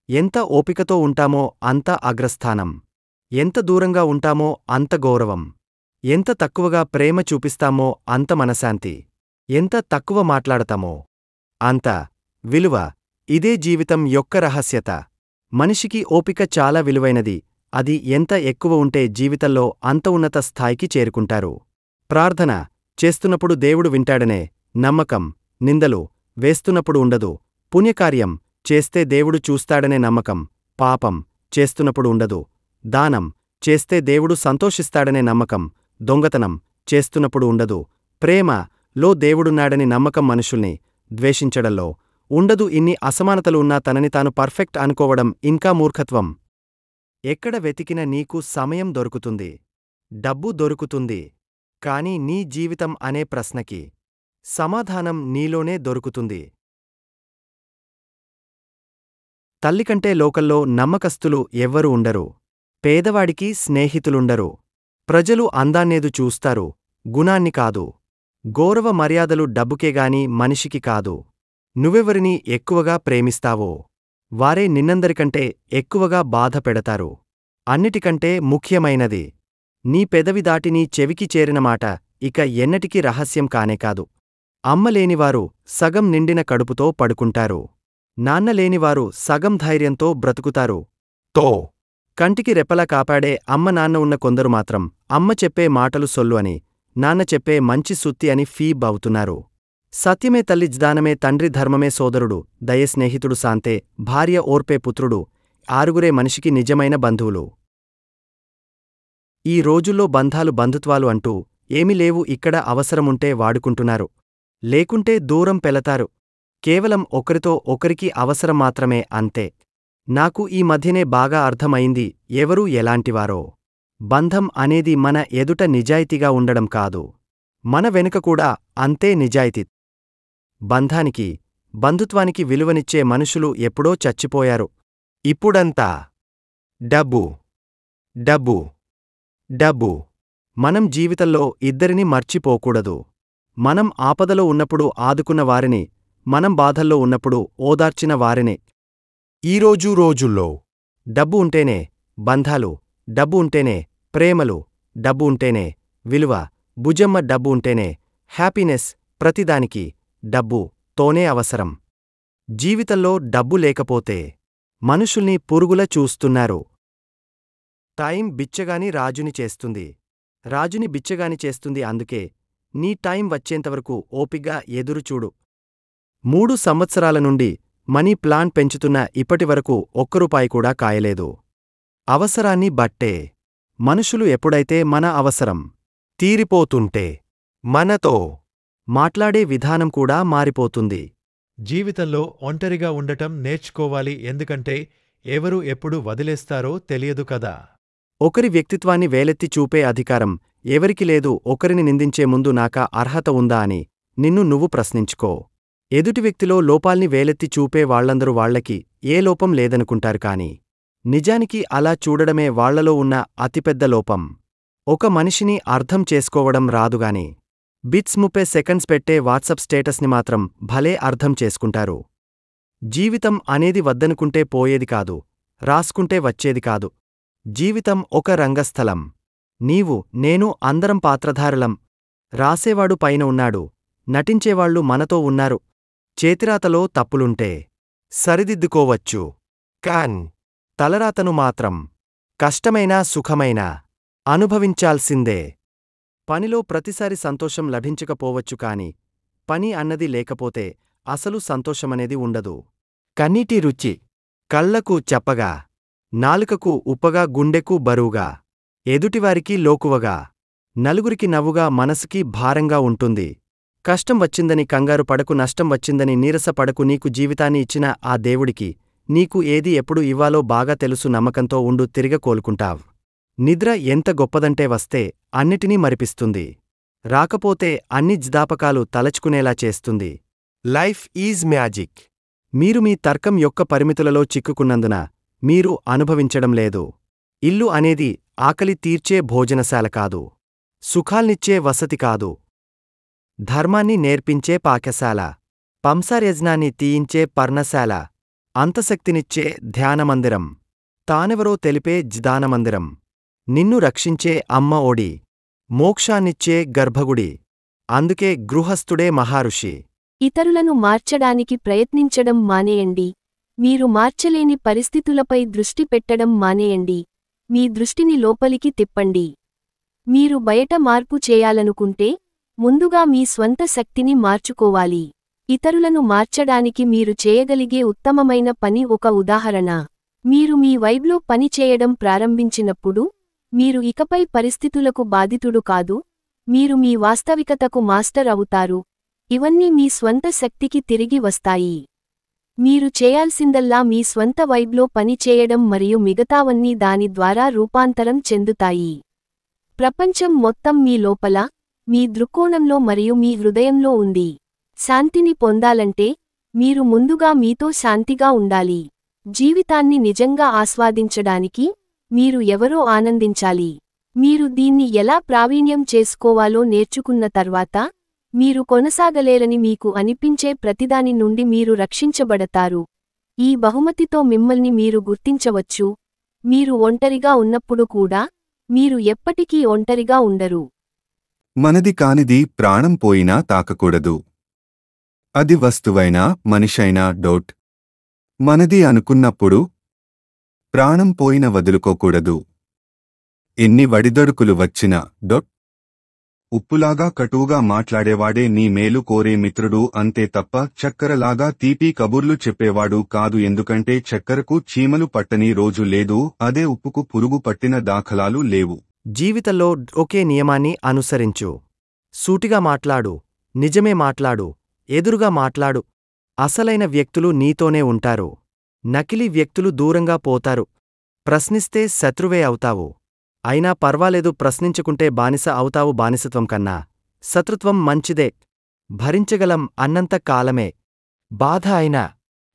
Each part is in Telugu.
ఎంత ఓపికతో ఉంటామో అంత అగ్రస్థానం. ఎంత దూరంగా ఉంటామో అంత గౌరవం. ఎంత తక్కువగా ప్రేమ చూపిస్తామో అంత మనశాంతి. ఎంత తక్కువ మాట్లాడతామో అంత విలువ. ఇదే జీవితం యొక్క రహస్యత. మనిషికి ఓపిక చాలా విలువైనది. అది ఎంత ఎక్కువ ఉంటే జీవితంలో అంత ఉన్నత స్థాయికి చేరుకుంటారు. ప్రార్థన చేస్తున్నప్పుడు దేవుడు వింటాడనే నమ్మకం, నిందలు వేస్తున్నప్పుడు ఉండదు. పుణ్యకార్యం చేస్తే దేవుడు చూస్తాడనే నమ్మకం, పాపం చేస్తున్నప్పుడు ఉండదు. దానం చేస్తే దేవుడు సంతోషిస్తాడనే నమ్మకం, దొంగతనం చేస్తున్నప్పుడు ఉండదు. ప్రేమలో దేవుడున్నాడని నమ్మకం మనుషుల్ని ద్వేషించడంలో ఉండదు. ఇన్ని అసమానతలు ఉన్నా తనని తాను పర్ఫెక్ట్ అనుకోవడం ఇంకా మూర్ఖత్వం. ఎక్కడ వెతికినా నీకు సమయం దొరుకుతుంది, డబ్బు దొరుకుతుంది. కాని నీ జీవితం అనే ప్రశ్నకి సమాధానం నీలోనే దొరుకుతుంది. తల్లికంటే లోకల్లో నమ్మకస్తులు ఎవ్వరు ఉండరు. పేదవాడికి స్నేహితులుండరు. ప్రజలు అందాన్నేదు చూస్తారు, గుణాన్ని కాదు. గౌరవ మర్యాదలు డబ్బుకేగాని మనిషికి కాదు. నువ్వెవరిని ఎక్కువగా ప్రేమిస్తావో వారే నిన్నందరికంటే ఎక్కువగా బాధ పెడతారు. అన్నిటికంటే ముఖ్యమైనది నీ పెదవి దాటి నీ చెవికి చేరిన మాట ఇక ఎన్నటికీ రహస్యం కానేకాదు. అమ్మలేనివారు సగం నిండిన కడుపుతో పడుకుంటారు. నాన్నలేనివారు సగం ధైర్యంతో బ్రతుకుతారు. కంటికి రెప్పలా కాపాడే అమ్మ నాన్న ఉన్న కొందరు మాత్రం అమ్మ చెప్పే మాటలు సొల్లు అని, నాన్న చెప్పే మంచి సుత్తి అని ఫీబ్ అవుతున్నారు. సత్యమే తల్లి జ్ఞానమే తండ్రి ధర్మమే సోదరుడు దయే స్నేహితుడు శాంతే భార్య ఓర్పే పుత్రుడు ఆరుగురే మనిషికి నిజమైన బంధువులు. ఈ రోజుల్లో బంధాలు బంధుత్వాలు అంటూ ఏమీ లేవు. ఇక్కడ అవసరముంటే వాడుకుంటున్నారు, లేకుంటే దూరం పెళతారు. కేవలం ఒకరితో ఒకరికి అవసరం మాత్రమే, అంతే. నాకు ఈ మధ్యనే బాగా అర్థమైంది ఎవరూ ఎలాంటివారో. బంధం అనేది మన ఎదుట నిజాయితీగా ఉండడం కాదు, మన వెనుక కూడా అంతే నిజాయితీ. బంధానికి బంధుత్వానికి విలువనిచ్చే మనుషులు ఎప్పుడో చచ్చిపోయారు. ఇప్పుడంతా డబ్బు డబ్బు డబ్బు. మనం జీవితంలో ఇద్దరిని మర్చిపోకూడదు. మనం ఆపదలో ఉన్నప్పుడు ఆదుకున్న వారిని, మనం బాధల్లో ఉన్నప్పుడు ఓదార్చిన వారిని. ఈరోజు రోజుల్లో డబ్బు ఉంటేనే బంధాలు, డబ్బు ఉంటేనే ప్రేమలు, డబ్బు ఉంటేనే విలువ. భుజమ్మ డబ్బు ఉంటేనే హ్యాపీనెస్. ప్రతిదానికి డబ్బు తోనే అవసరం. జీవితంలో డబ్బు లేకపోతే మనుషుల్ని పురుగుల చూస్తున్నారు. టైం బిచ్చగాని రాజుని చేస్తుంది, రాజుని బిచ్చగాని చేస్తుంది. అందుకే నీ టైం వచ్చేంతవరకు ఓపిగ్గా ఎదురుచూడు. 3 సంవత్సరాల నుండి మనీ ప్లాంట్ పెంచుతున్న ఇప్పటివరకు ఒక్క రూపాయి కూడా కాయలేదు. అవసరాన్ని బట్టే మనుషులు ఎప్పుడైతే మన అవసరం తీరిపోతుంటే మనతో మాట్లాడే విధానం కూడా మారిపోతుంది. జీవితంలో ఒంటరిగా ఉండటం నేర్చుకోవాలి. ఎందుకంటే ఎవరు ఎప్పుడు వదిలేస్తారో తెలియదు కదా. ఒకరి వ్యక్తిత్వాన్ని వేలెత్తి చూపే అధికారం ఎవరికి లేదు. ఒకరిని నిందించే ముందు నాకా అర్హత ఉందా అని నిన్ను నువ్వు ప్రశ్నించుకో. ఎదుటి వ్యక్తిలో లోపాల్ని వేలెత్తి చూపే వాళ్లందరూ వాళ్లకి ఏ లోపం లేదనుకుంటారు. కాని నిజానికి అలా చూడడమే వాళ్లలో ఉన్న అతిపెద్ద లోపం. ఒక మనిషిని అర్థం చేసుకోవడం రాదుగాని బిట్స్ 30 సెకండ్స్ పెట్టే వాట్సప్ స్టేటస్ని మాత్రం భలే అర్థం చేసుకుంటారు. జీవితం అనేది వద్దనుకుంటే పోయేది కాదు, రాసుకుంటే వచ్చేది కాదు. జీవితం ఒక రంగస్థలం. నీవు నేను అందరం పాత్రధారులం. రాసేవాడు పైన ఉన్నాడు, నటించేవాళ్లు మనతో ఉన్నారు. చేతిరాతలో తప్పులుంటే సరిదిద్దుకోవచ్చు, కాన్ తలరాతను మాత్రం కష్టమైనా సుఖమైనా అనుభవించాల్సిందే. పనిలో ప్రతిసారి సంతోషం లభించకపోవచ్చు. కాని పని అన్నది లేకపోతే అసలు సంతోషమనేది ఉండదు. కన్నీటి రుచి కళ్లకు చెప్పగా, నాలుకకు ఉప్పగా, గుండెకు బరువుగా, ఎదుటివారికి లోకువగా, నలుగురికి నవ్వుగా, మనసుకి భారంగా ఉంటుంది. కష్టం వచ్చిందని కంగారు పడకు, నష్టం వచ్చిందని నీరస పడకు. నీకు జీవితాన్ని ఇచ్చిన ఆ దేవుడికి నీకు ఏది ఎప్పుడు ఇవ్వాలో బాగా తెలుసు. నమ్మకంతో ఉండు, తిరిగ కోలుకుంటావ్. నిద్ర ఎంత గొప్పదంటే వస్తే అన్నిటినీ మరిపిస్తుంది, రాకపోతే అన్ని జ్ఞాపకాలు తలచుకునేలా చేస్తుంది. Life is magic. మీరు మీ తర్కం యొక్క పరిమితులలో చిక్కుకున్నందున మీరు అనుభవించడం లేదు. ఇల్లు అనేది ఆకలి తీర్చే భోజనశాల కాదు, సుఖాల్నిచ్చే వసతి కాదు. ధర్మాన్ని నేర్పించే పాకశాల, పంసార్యజ్ఞాన్ని తీయించే పర్ణశాల. అంతశక్తినిచ్చే ధ్యానమందిరం. తానెవరో తెలిపే జ్ఞానమందిరం. నిన్ను రక్షించే అమ్మ ఒడి. మోక్షాన్నిచ్చే గర్భగుడి. అందుకే గృహస్థుడే మహారుషి. ఇతరులను మార్చడానికి ప్రయత్నించడం మానేయండి. మీరు మార్చలేని పరిస్థితులపై దృష్టి పెట్టడం మానేయండి. మీ దృష్టిని లోపలికి తిప్పండి. మీరు బయట మార్పు చేయాలనుకుంటే ముందుగా మీ స్వంత శక్తిని మార్చుకోవాలి. ఇతరులను మార్చడానికి మీరు చేయగలిగే ఉత్తమమైన పని ఒక ఉదాహరణ. మీరు మీ వైబ్లో పని చేయడం ప్రారంభించినప్పుడు మీరు ఇకపై పరిస్థితులకు బాధితుడు కాదు, మీరు మీ వాస్తవికతకు మాస్టర్ అవుతారు. ఇవన్నీ మీ స్వంత శక్తికి తిరిగి వస్తాయి. మీరు చేయాల్సిందల్లా మీ స్వంత వైబ్లో పని చేయడం మరియు మిగతావన్నీ దాని ద్వారా రూపాంతరం చెందుతాయి. ప్రపంచం మొత్తం మీ లోపల, మీ దృక్కోణంలో మరియు మీ హృదయంలో ఉంది. శాంతిని పొందాలంటే మీరు ముందుగా మీతో శాంతిగా ఉండాలి. జీవితాన్ని నిజంగా ఆస్వాదించడానికి మీరు ఎవరో ఆనందించాలి. మీరు దీన్ని ఎలా ప్రావీణ్యం చేసుకోవాలో నేర్చుకున్న తర్వాత మీరు కొనసాగలేరని మీకు అనిపించే ప్రతిదాని నుండి మీరు రక్షించబడతారు. ఈ బహుమతితో మిమ్మల్ని మీరు గుర్తించవచ్చు. మీరు ఒంటరిగా ఉన్నప్పుడు కూడా మీరు ఎప్పటికీ ఒంటరిగా ఉండరు. మనది కానిది ప్రాణం పోయినా తాకకూడదు. అది వస్తువైనా మనిషైనా. మనది అనుకున్నప్పుడు ప్రాణం పోయిన వదులుకోకూడదు. ఎన్ని వడిదొడుకులు వచ్చినా. ఉప్పులాగా కటువుగా మాట్లాడేవాడే నీ మేలు కోరే మిత్రుడు అంతే తప్ప చక్కెరలాగా తీపి కబుర్లు చెప్పేవాడు కాదు. ఎందుకంటే చక్కెరకు చీమలు పట్టని రోజు లేదు, అదే ఉప్పుకు పురుగు పట్టిన దాఖలాలు లేవు. జీవితంలో ఒకే నియమాన్ని అనుసరించు. సూటిగా మాట్లాడు, నిజమే మాట్లాడు, ఎదురుగా మాట్లాడు. అసలైన వ్యక్తులు నీతోనే ఉంటారు. నకిలీ వ్యక్తులు దూరంగా పోతారు. ప్రశ్నిస్తే శత్రువే అవుతావు. అయినా పర్వాలేదు, ప్రశ్నించుకుంటే బానిస అవుతావు. బానిసత్వం కన్నా శత్రుత్వం మంచిదే. భరించగలం అన్నంత కాలమే. బాధ అయినా,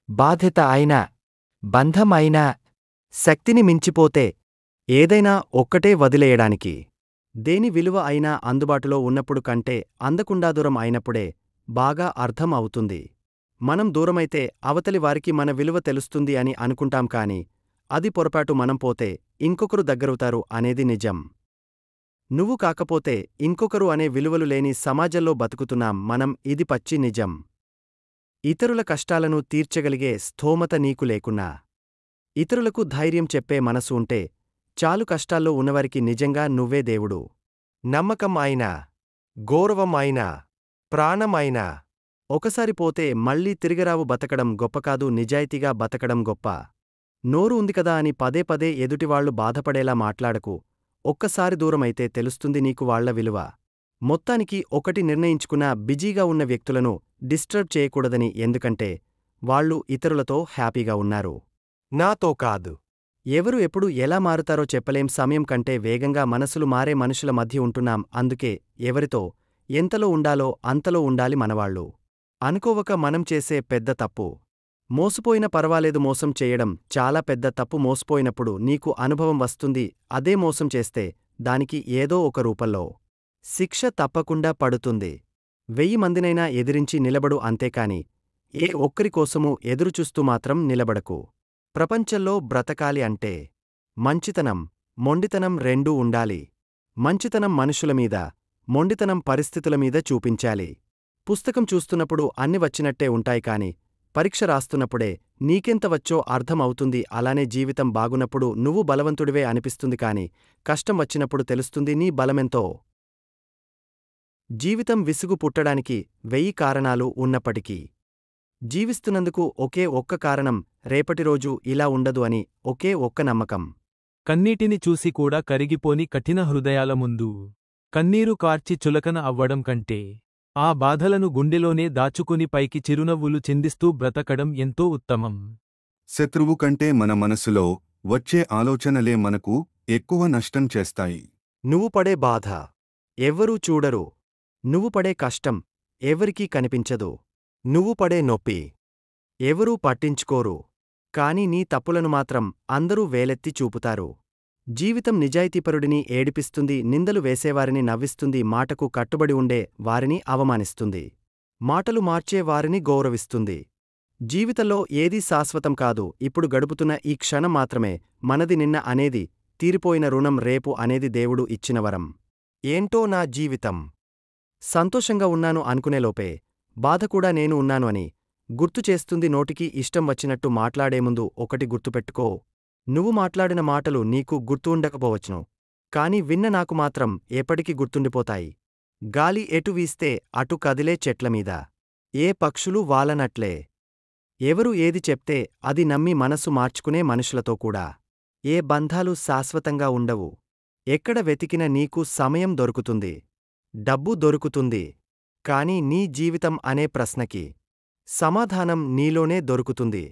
బాధ్యత అయినా, బంధం అయినా, శక్తిని మించిపోతే ఏదైనా ఒక్కటే వదిలేయడానికి. దేని విలువ అయినా అందుబాటులో ఉన్నప్పుడు కంటే అందకుండా దూరం అయినప్పుడే బాగా అర్థం అవుతుంది. మనం దూరమైతే అవతలి వారికి మన విలువ తెలుస్తుంది అని అనుకుంటాం కాని అది పొరపాటు. మనం పోతే ఇంకొకరు దగ్గరవుతారు అనేది నిజం. నువ్వు కాకపోతే ఇంకొకరు అనే విలువలు లేని సమాజంలో బతుకుతున్నాం మనం, ఇది పచ్చి నిజం. ఇతరుల కష్టాలను తీర్చగలిగే స్థోమత నీకు లేకున్నా ఇతరులకు ధైర్యం చెప్పే మనసు ఉంటే చాలు. కష్టాల్లో ఉన్నవారికి నిజంగా నువ్వే దేవుడు. నమ్మకం అయినా, గౌరవం అయినా, ప్రాణం అయినా ఒకసారి పోతే మళ్లీ తిరిగిరావు. బతకడం గొప్పకాదు, నిజాయితీగా బతకడం గొప్ప. నోరు ఉంది కదా అని పదే పదే ఎదుటివాళ్లు బాధపడేలా మాట్లాడకు. ఒక్కసారి దూరమైతే తెలుస్తుంది నీకు వాళ్ల విలువ. మొత్తానికి ఒకటి నిర్ణయించుకున్నా, బిజీగా ఉన్న వ్యక్తులను డిస్టర్బ్ చేయకూడదని. ఎందుకంటే వాళ్ళు ఇతరులతో హ్యాపీగా ఉన్నారు, నాతో కాదు. ఎవరు ఎప్పుడు ఎలా మారుతారో చెప్పలేం. సమయం కంటే వేగంగా మనసులు మారే మనుషుల మధ్య ఉంటున్నాం. అందుకే ఎవరితో ఎంతలో ఉండాలో అంతలో ఉండాలి. మనవాళ్లు అనుకోవక మనం చేసే పెద్ద తప్పు. మోసపోయిన పర్వాలేదు, మోసం చేయడం చాలా పెద్ద తప్పు. మోసపోయినప్పుడు నీకు అనుభవం వస్తుంది. అదే మోసం చేస్తే దానికి ఏదో ఒక రూపంలో శిక్ష తప్పకుండా పడుతుంది. 1000 మందినైనా ఎదిరించి నిలబడు, అంతేకాని ఏ ఒక్కరికోసమూ ఎదురుచూస్తూ మాత్రం నిలబడకు. ప్రపంచంలో బ్రతకాలి అంటే మంచితనం, మొండితనం రెండూ ఉండాలి. మంచితనం మనుషులమీద, మొండితనం పరిస్థితులమీద చూపించాలి. పుస్తకం చూస్తున్నప్పుడు అన్ని వచ్చినట్టే ఉంటాయి కాని పరీక్ష రాస్తున్నప్పుడే నీకెంత వచ్చో అర్థం అవుతుంది. అలానే జీవితం బాగున్నప్పుడు నువ్వు బలవంతుడివే అనిపిస్తుంది కాని కష్టం వచ్చినప్పుడు తెలుస్తుంది నీ బలమెంతో. జీవితం విసుగు పుట్టడానికి 1000 కారణాలు ఉన్నప్పటికీ జీవిస్తున్నందుకు ఒకే ఒక్క కారణం, రేపటి రోజు ఇలా ఉండదు అని ఒకే ఒక్క నమ్మకం. కన్నీటిని చూసి కూడా కరిగిపోని కఠిన హృదయాల ముందు కన్నీరు కార్చి చులకన అవ్వడం కంటే ఆ బాధలను గుండెలోనే దాచుకుని పైకి చిరునవ్వులు చిందిస్తూ బ్రతకడం ఎంతో ఉత్తమం. శత్రువు కంటే మన మనసులో వచ్చే ఆలోచనలే మనకు ఎక్కువ నష్టం చేస్తాయి. నువ్వు పడే బాధ ఎవ్వరూ చూడరు. నువ్వు పడే కష్టం ఎవరికీ కనిపించదు. నువ్వు పడే నొప్పి ఎవరూ పట్టించుకోరు. కాని నీ తప్పులను మాత్రం అందరూ వేలెత్తి చూపుతారు. జీవితం నిజాయితీపరుడిని ఏడిపిస్తుంది, నిందలు వేసేవారిని నవ్విస్తుంది, మాటకు కట్టుబడి ఉండే వారిని అవమానిస్తుంది, మాటలు మార్చే వారిని గౌరవిస్తుంది. జీవితంలో ఏదీ శాశ్వతం కాదు, ఇప్పుడు గడుపుతున్న ఈ క్షణం మాత్రమే మనది. నిన్న అనేది తీరిపోయిన రుణం, రేపు అనేది దేవుడు ఇచ్చిన వరం. ఏంటో నా జీవితం సంతోషంగా ఉన్నాను అనుకునేలోపే బాధ కూడా నేను ఉన్నాను అని గుర్తు చేస్తుంది. నోటికి ఇష్టం వచ్చినట్టు మాట్లాడే ముందు ఒకటి గుర్తుపెట్టుకో, నువ్వు మాట్లాడిన మాటలు నీకు గుర్తు ఉండకపోవచ్చును, కాని విన్న నాకు మాత్రం ఎప్పటికీ గుర్తుండిపోతాయి. గాలి ఎటు వీస్తే అటు కదిలే చెట్లమీద ఏ పక్షులు వాలనట్లే ఎవరు ఏది చెప్తే అది నమ్మి మనసు మార్చుకునే మనుషులతో కూడా ఏ బంధాలు శాశ్వతంగా ఉండవు. ఎక్కడ వెతికిన నీకు సమయం దొరుకుతుంది, డబ్బు దొరుకుతుంది, కాని నీ జీవితం అనే ప్రశ్నకి సమాధానం నీలోనే దొరుకుతుంది.